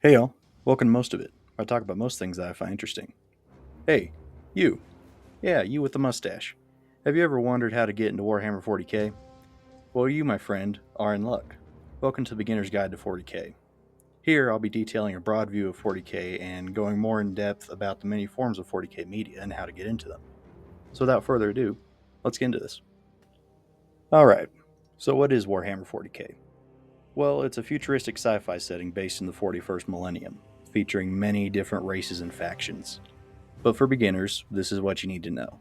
Hey y'all, welcome to Most of It, where I talk about most things that I find interesting. Hey, you. Yeah, you with the mustache. Have you ever wondered how to get into Warhammer 40K? Well, you, my friend, are in luck. Welcome to Beginner's Guide to 40K. Here, I'll be detailing a broad view of 40K and going more in depth about the many forms of 40K media and how to get into them. So, without further ado, let's get into this. Alright, so what is Warhammer 40K? Well, it's a futuristic sci fi setting based in the 41st millennium, featuring many different races and factions. But for beginners, this is what you need to know.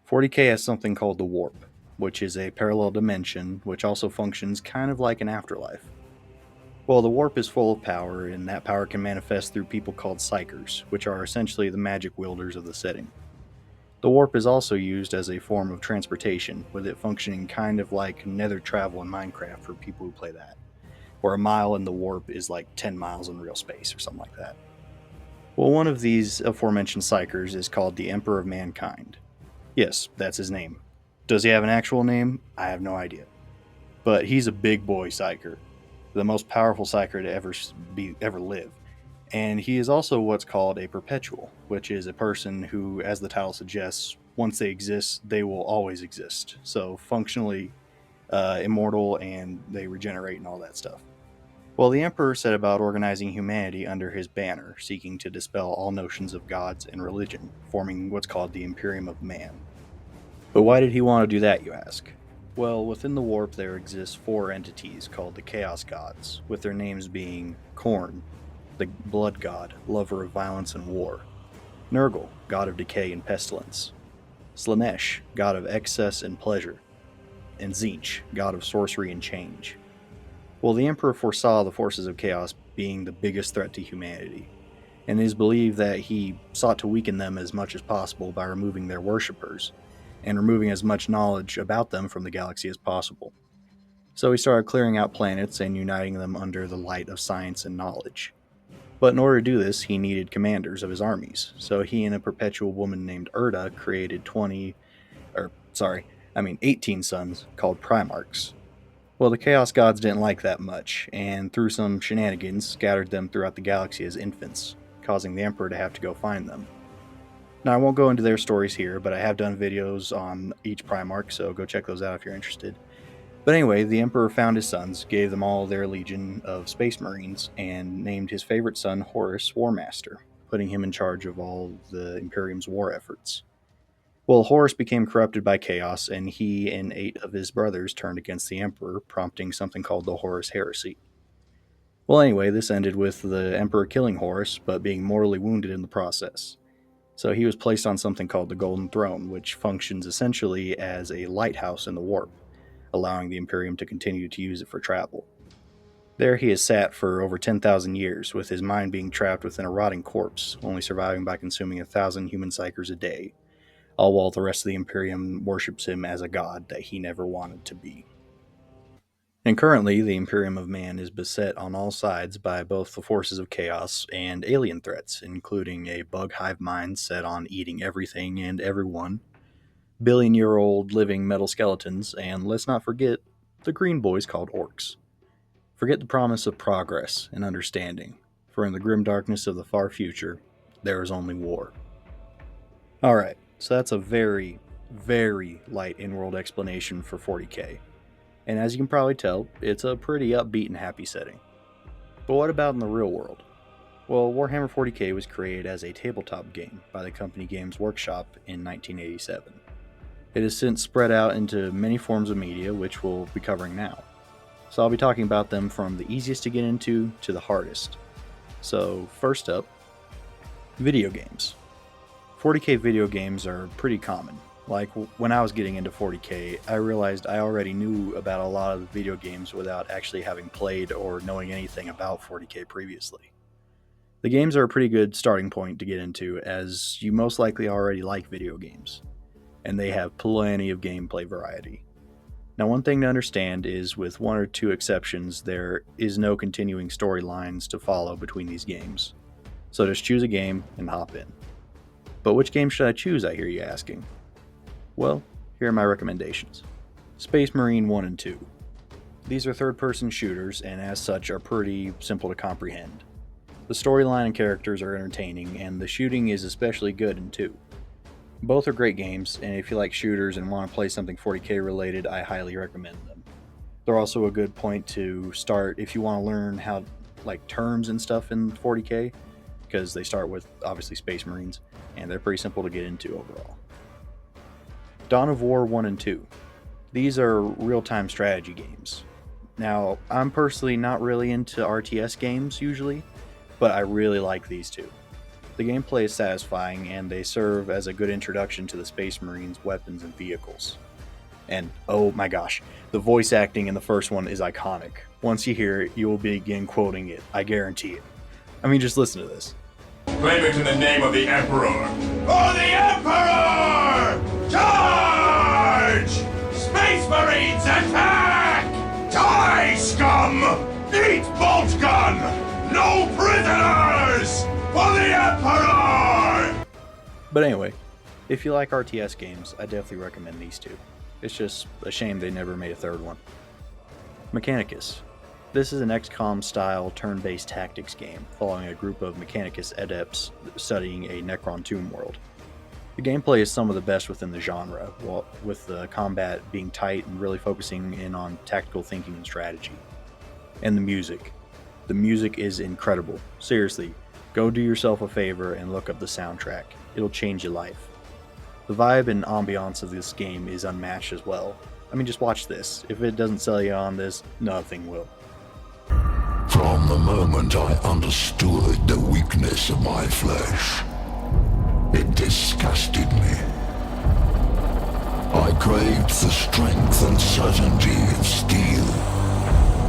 40K has something called the Warp, which is a parallel dimension which also functions kind of like an afterlife. Well, the Warp is full of power, and that power can manifest through people called Psychers, which are essentially the magic wielders of the setting. The Warp is also used as a form of transportation, with it functioning kind of like nether travel in Minecraft for people who play that, where a mile in the Warp is like 10 miles in real space or something like that. Well, one of these aforementioned Psychers is called the Emperor of Mankind. Yes, that's his name. Does he have an actual name? I have no idea. But he's a big boy Psyker, the most powerful Psyker to ever live. And he is also what's called a perpetual, which is a person who, as the title suggests, once they exist, they will always exist. So functionally immortal, and they regenerate and all that stuff. Well, the Emperor set about organizing humanity under his banner, seeking to dispel all notions of gods and religion, forming what's called the Imperium of Man. But why did he want to do that, you ask? Well, within the warp there exist four entities called the Chaos Gods, with their names being Khorne, the Blood God, lover of violence and war; Nurgle, god of decay and pestilence; Slanesh, god of excess and pleasure; and Tzeentch, god of sorcery and change. Well, the Emperor foresaw the forces of chaos being the biggest threat to humanity, and it is believed that he sought to weaken them as much as possible by removing their worshippers and removing as much knowledge about them from the galaxy as possible. So he started clearing out planets and uniting them under the light of science and knowledge. But in order to do this, he needed commanders of his armies. So he and a perpetual woman named Erda created 18 sons called Primarchs. Well, the Chaos Gods didn't like that much, and through some shenanigans, scattered them throughout the galaxy as infants, causing the Emperor to have to go find them. Now, I won't go into their stories here, but I have done videos on each Primarch, so go check those out if you're interested. But anyway, the Emperor found his sons, gave them all their legion of Space Marines, and named his favorite son Horus War Master, putting him in charge of all the Imperium's war efforts. Well, Horus became corrupted by chaos, and he and 8 of his brothers turned against the Emperor, prompting something called the Horus Heresy. Well, anyway, this ended with the Emperor killing Horus, but being mortally wounded in the process. So he was placed on something called the Golden Throne, which functions essentially as a lighthouse in the warp, allowing the Imperium to continue to use it for travel. There he has sat for over 10,000 years, with his mind being trapped within a rotting corpse, only surviving by consuming 1,000 human psychers a day, all while the rest of the Imperium worships him as a god that he never wanted to be. And currently, the Imperium of Man is beset on all sides by both the forces of chaos and alien threats, including a bug hive mind set on eating everything and everyone, billion-year-old living metal skeletons, and let's not forget the green boys called orcs. Forget the promise of progress and understanding, for in the grim darkness of the far future, there is only war. Alright, so that's a very, very light in world explanation for 40k. And as you can probably tell, it's a pretty upbeat and happy setting. But what about in the real world? Well, Warhammer 40k was created as a tabletop game by the company Games Workshop in 1987. It has since spread out into many forms of media, which we'll be covering now. So I'll be talking about them from the easiest to get into to the hardest. So, first up, video games. 40k video games are pretty common. Like, when I was getting into 40k, I realized I already knew about a lot of the video games without actually having played or knowing anything about 40k previously. The games are a pretty good starting point to get into, as you most likely already like video games, and they have plenty of gameplay variety. Now, one thing to understand is, with one or two exceptions, there is no continuing storylines to follow between these games. So just choose a game and hop in. But which game should I choose, I hear you asking? Well, here are my recommendations. Space Marine 1 and 2. These are third-person shooters, and as such are pretty simple to comprehend. The storyline and characters are entertaining, and the shooting is especially good in 2. Both are great games, and if you like shooters and want to play something 40k related, I highly recommend them. They're also a good point to start if you want to learn how, like, terms and stuff in 40k, because they start with, obviously, Space Marines, and they're pretty simple to get into overall. Dawn of War 1 and 2. These are real-time strategy games. Now, I'm personally not really into RTS games usually, but I really like these two. The gameplay is satisfying, and they serve as a good introduction to the Space Marines' weapons and vehicles. And oh my gosh, the voice acting in the first one is iconic. Once you hear it, you will begin quoting it, I guarantee it. I mean, just listen to this. Claim it in the name of the Emperor! For the Emperor! Charge! Space Marines attack! Die, scum! Eat bolt gun! No prisoners! For the Emperor! But anyway, if you like RTS games, I definitely recommend these two. It's just a shame they never made a third one. Mechanicus. This is an XCOM-style turn-based tactics game, following a group of Mechanicus adepts studying a Necron tomb world. The gameplay is some of the best within the genre, with the combat being tight and really focusing in on tactical thinking and strategy. And the music. The music is incredible. Seriously, go do yourself a favor and look up the soundtrack. It'll change your life. The vibe and ambiance of this game is unmatched as well. I mean, just watch this. If it doesn't sell you on this, nothing will. From the moment I understood the weakness of my flesh, it disgusted me. I craved the strength and certainty of steel.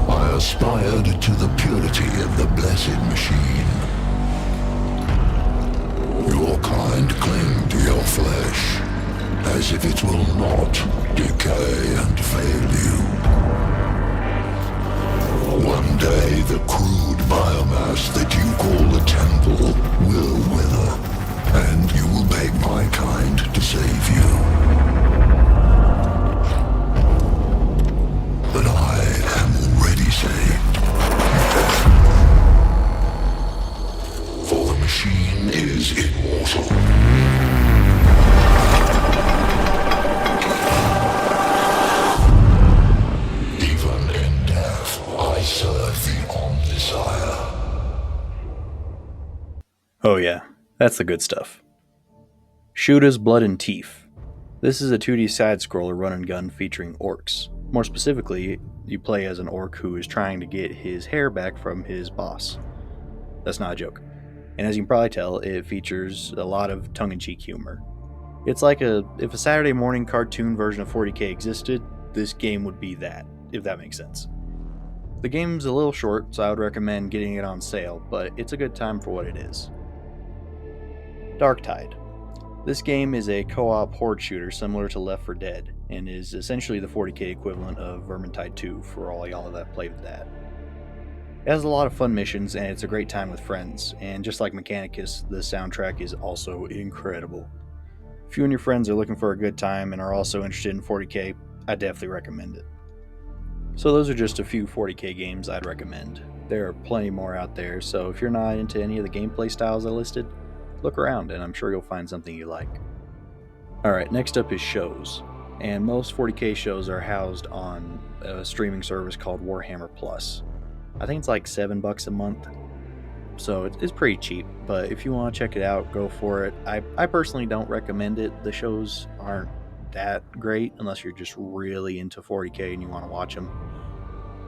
I aspired to the purity of the blessed machine. Your kind cling to your flesh, as if it will not decay and fail you. One day the crude biomass that you call the temple will wither, and you will beg my kind to save you. But I am already saved. For the machine is immortal. Oh yeah, that's the good stuff. Shoota's Blood and Teeth. This is a 2D side-scroller run-and-gun featuring orcs. More specifically, you play as an orc who is trying to get his hair back from his boss. That's not a joke. And as you can probably tell, it features a lot of tongue-in-cheek humor. It's like if a Saturday morning cartoon version of 40k existed, this game would be that, if that makes sense. The game's a little short, so I would recommend getting it on sale, but it's a good time for what it is. Darktide. This game is a co-op horde shooter similar to Left 4 Dead, and is essentially the 40k equivalent of Vermintide 2 for all y'all that played with that. It has a lot of fun missions, and it's a great time with friends, and just like Mechanicus, the soundtrack is also incredible. If you and your friends are looking for a good time and are also interested in 40k, I definitely recommend it. So those are just a few 40k games I'd recommend. There are plenty more out there, so if you're not into any of the gameplay styles I listed, look around and I'm sure you'll find something you like. Alright, next up is shows. And most 40k shows are housed on a streaming service called Warhammer Plus. I think it's like $7 a month, so it's pretty cheap, but if you want to check it out, go for it. I personally don't recommend it. The shows aren't that great unless you're just really into 40k and you want to watch them.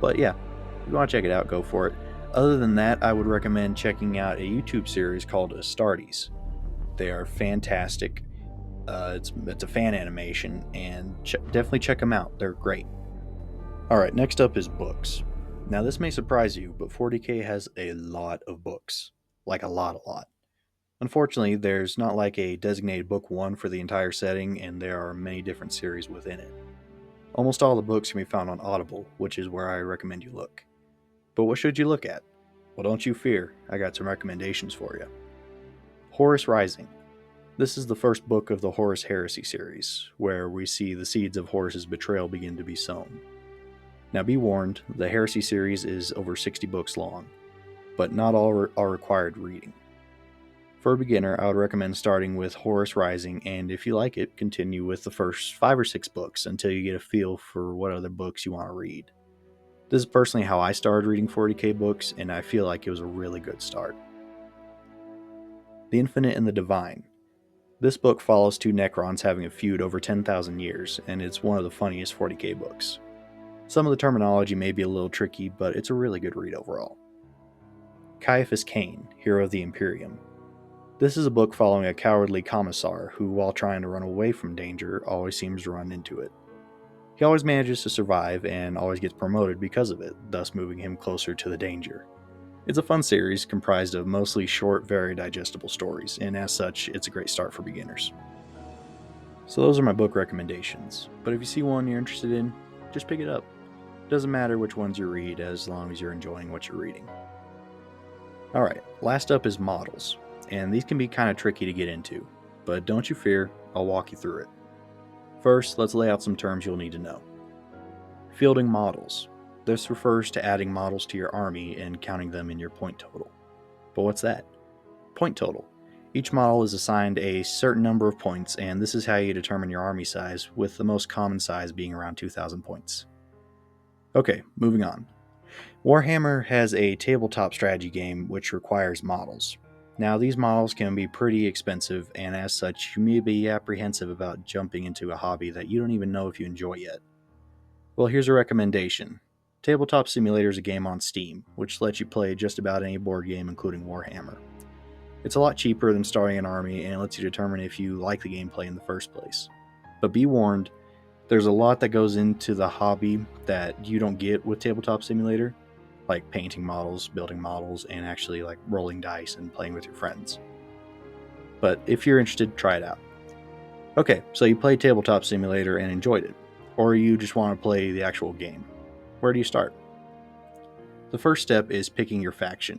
But yeah, if you want to check it out, go for it. Other than that, I would recommend checking out a YouTube series called Astartes. They are fantastic. It's a fan animation, and definitely check them out. They're great. Alright, next up is books. Now this may surprise you, but 40k has a lot of books. Like a lot. Unfortunately, there's not like a designated book one for the entire setting, and there are many different series within it. Almost all the books can be found on Audible, which is where I recommend you look. But what should you look at? Well, don't you fear, I got some recommendations for you. Horus Rising. This is the first book of the Horus Heresy series, where we see the seeds of Horus's betrayal begin to be sown. Now be warned, the Heresy series is over 60 books long. but not all are required reading. For a beginner, I would recommend starting with Horus Rising, and if you like it, continue with the first 5 or 6 books until you get a feel for what other books you want to read. This is personally how I started reading 40K books, and I feel like it was a really good start. The Infinite and the Divine. This book follows 2 Necrons having a feud over 10,000 years, and it's one of the funniest 40K books. Some of the terminology may be a little tricky, but it's a really good read overall. Caiaphas Cain, Hero of the Imperium. This is a book following a cowardly commissar who, while trying to run away from danger, always seems to run into it. He always manages to survive and always gets promoted because of it, thus moving him closer to the danger. It's a fun series comprised of mostly short, very digestible stories, and as such, it's a great start for beginners. So those are my book recommendations, but if you see one you're interested in, just pick it up. It doesn't matter which ones you read as long as you're enjoying what you're reading. Alright, last up is models, and these can be kind of tricky to get into, but don't you fear, I'll walk you through it. First, let's lay out some terms you'll need to know. Fielding models. This refers to adding models to your army and counting them in your point total. But what's that? Point total. Each model is assigned a certain number of points, and this is how you determine your army size, with the most common size being around 2,000 points. Okay, moving on. Warhammer has a tabletop strategy game which requires models. Now, these models can be pretty expensive, and as such, you may be apprehensive about jumping into a hobby that you don't even know if you enjoy yet. Well, here's a recommendation. Tabletop Simulator is a game on Steam, which lets you play just about any board game, including Warhammer. It's a lot cheaper than starting an army, and it lets you determine if you like the gameplay in the first place. But be warned, there's a lot that goes into the hobby that you don't get with Tabletop Simulator, like painting models, building models, and actually like rolling dice and playing with your friends. But if you're interested, try it out. Okay, so you played Tabletop Simulator and enjoyed it, or you just want to play the actual game. Where do you start? The first step is picking your faction.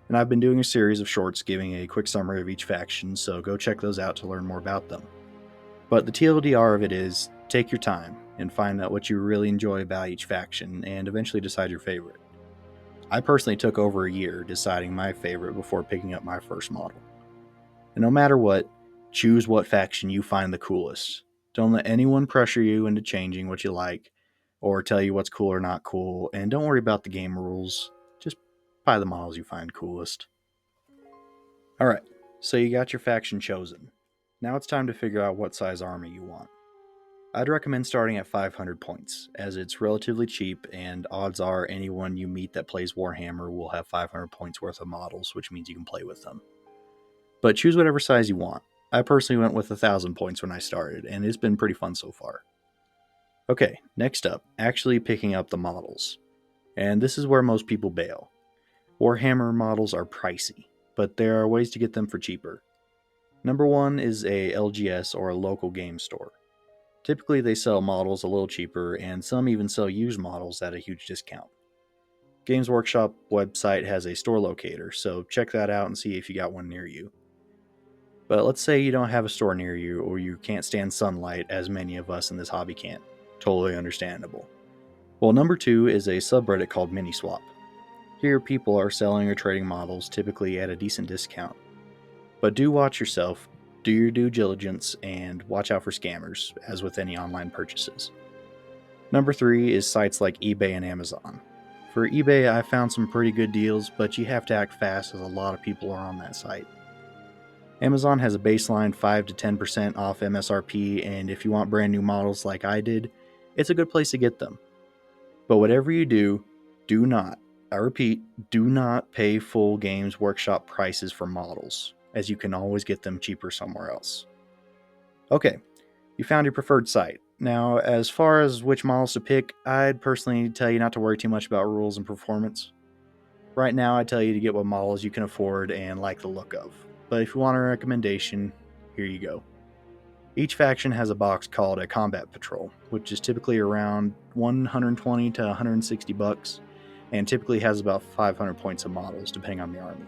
And I've been doing a series of shorts giving a quick summary of each faction, so go check those out to learn more about them. But the TLDR of it is, take your time and find out what you really enjoy about each faction and eventually decide your favorite. I personally took over a year deciding my favorite before picking up my first model. And no matter what, choose what faction you find the coolest. Don't let anyone pressure you into changing what you like, or tell you what's cool or not cool, and don't worry about the game rules. Just buy the models you find coolest. Alright, so you got your faction chosen. Now it's time to figure out what size army you want. I'd recommend starting at 500 points, as it's relatively cheap, and odds are anyone you meet that plays Warhammer will have 500 points worth of models, which means you can play with them. But choose whatever size you want. I personally went with 1,000 points when I started, and it's been pretty fun so far. Okay, next up, actually picking up the models. And this is where most people bail. Warhammer models are pricey, but there are ways to get them for cheaper. Number one is a LGS or a local game store. Typically they sell models a little cheaper, and some even sell used models at a huge discount. Games Workshop website has a store locator, so check that out and see if you got one near you. But let's say you don't have a store near you, or you can't stand sunlight, as many of us in this hobby can't. Totally understandable. Well, number two is a subreddit called Miniswap. Here people are selling or trading models, typically at a decent discount. But do watch yourself, do your due diligence, and watch out for scammers, as with any online purchases. Number three is sites like eBay and Amazon. For eBay, I found some pretty good deals, but you have to act fast as a lot of people are on that site. Amazon has a baseline 5 to 10% off MSRP, and if you want brand new models like I did, it's a good place to get them. But whatever you do, do not, I repeat, do not pay full Games Workshop prices for models, as you can always get them cheaper somewhere else. Okay, you found your preferred site. Now, as far as which models to pick, I'd personally tell you not to worry too much about rules and performance. Right now, I tell you to get what models you can afford and like the look of. But if you want a recommendation, here you go. Each faction has a box called a Combat Patrol, which is typically around 120 to 160 bucks, and typically has about 500 points of models, depending on the army.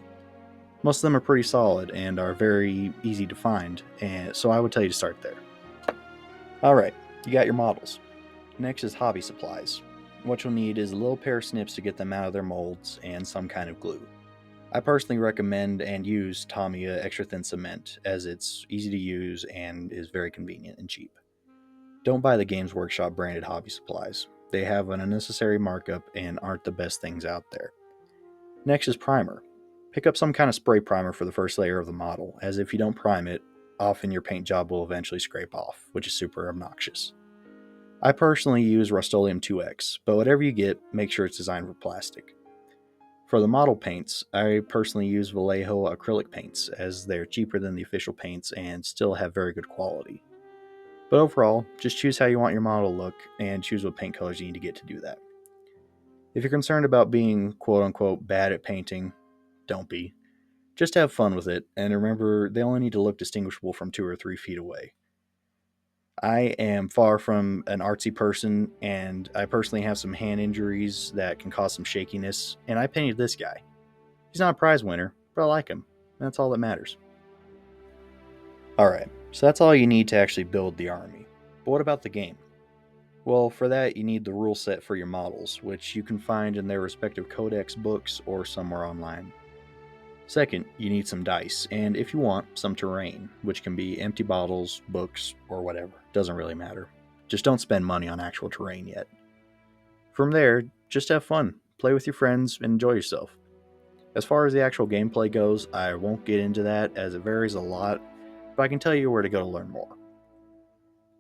Most of them are pretty solid and are very easy to find, and so I would tell you to start there. Alright, you got your models. Next is hobby supplies. What you'll need is a little pair of snips to get them out of their molds, and some kind of glue. I personally recommend and use Tamiya Extra Thin Cement as it's easy to use and is very convenient and cheap. Don't buy the Games Workshop branded hobby supplies. They have an unnecessary markup and aren't the best things out there. Next is primer. Pick up some kind of spray primer for the first layer of the model, as if you don't prime it, often your paint job will eventually scrape off, which is super obnoxious. I personally use Rust-Oleum 2X, but whatever you get, make sure it's designed for plastic. For the model paints, I personally use Vallejo acrylic paints, as they're cheaper than the official paints and still have very good quality. But overall, just choose how you want your model to look and choose what paint colors you need to get to do that. If you're concerned about being quote-unquote bad at painting, don't be. Just have fun with it, and remember, they only need to look distinguishable from 2 or 3 feet away. I am far from an artsy person, and I personally have some hand injuries that can cause some shakiness, and I painted this guy. He's not a prize winner, but I like him. That's all that matters. Alright, so that's all you need to actually build the army. But what about the game? Well, for that, you need the rule set for your models, which you can find in their respective codex books or somewhere online. Second, you need some dice, and if you want, some terrain, which can be empty bottles, books, or whatever. Doesn't really matter. Just don't spend money on actual terrain yet. From there, just have fun, play with your friends, and enjoy yourself. As far as the actual gameplay goes, I won't get into that as it varies a lot, but I can tell you where to go to learn more.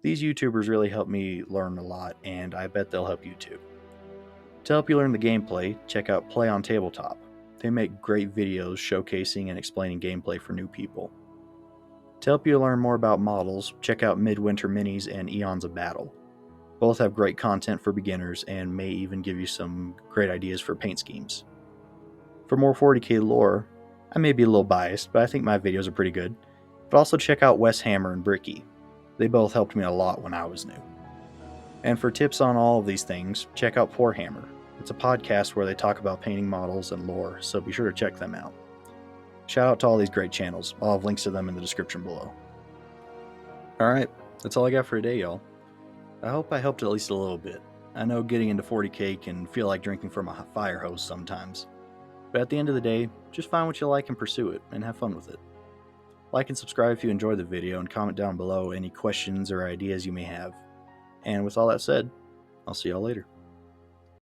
These YouTubers really help me learn a lot, and I bet they'll help you too. To help you learn the gameplay, check out Play on Tabletop. They make great videos showcasing and explaining gameplay for new people. To help you learn more about models, check out Midwinter Minis and Eons of Battle. Both have great content for beginners and may even give you some great ideas for paint schemes. For more 40k lore, I may be a little biased, but I think my videos are pretty good. But also check out Wes Hammer and Bricky. They both helped me a lot when I was new. And for tips on all of these things, check out Warhammer. It's a podcast where they talk about painting models and lore, so be sure to check them out. Shout out to all these great channels. I'll have links to them in the description below. Alright, that's all I got for today, y'all. I hope I helped at least a little bit. I know getting into 40k can feel like drinking from a fire hose sometimes. But at the end of the day, just find what you like and pursue it, and have fun with it. Like and subscribe if you enjoyed the video, and comment down below any questions or ideas you may have. And with all that said, I'll see y'all later.